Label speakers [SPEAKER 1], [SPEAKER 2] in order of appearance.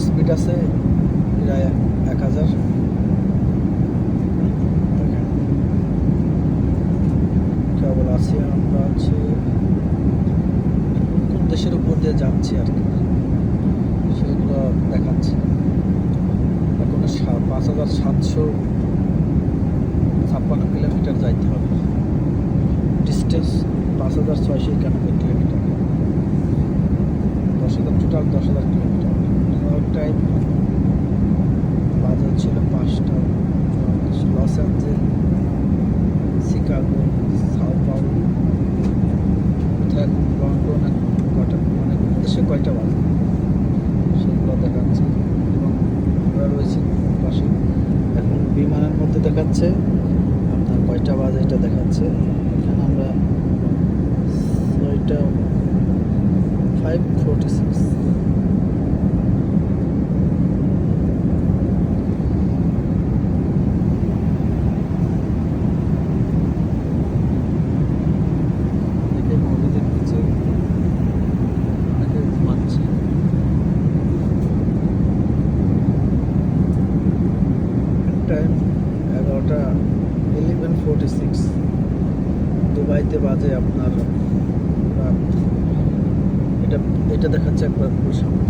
[SPEAKER 1] Speed আছে প্রায় 1000। কেবল আছি আমরা আছি কোন দেশের উপর দিয়ে যাচ্ছি আর কি, সেগুলো দেখাচ্ছি। এখন 5756 কিলোমিটার যাইতে হবে, distance 5691 kilometre, 10,000 total 10,000 kilometre. Time বাজে ছিল 5টা। Loss Angel, Chicago, Sao Paulo, London কটা, মানে দেশে কয়টা বাজে সেগুলো দেখাচ্ছে। এবং আমরা রয়েছি পাশে, এখন বিমানের মধ্যে দেখাচ্ছে আপনার কয়টা বাজে এটা দেখাচ্ছে। এখানে আমরা 5:46। টাইম 11:46। দুবাইতে বাজে আপনার রাত। এটা দেখাচ্ছে একবার সামনে।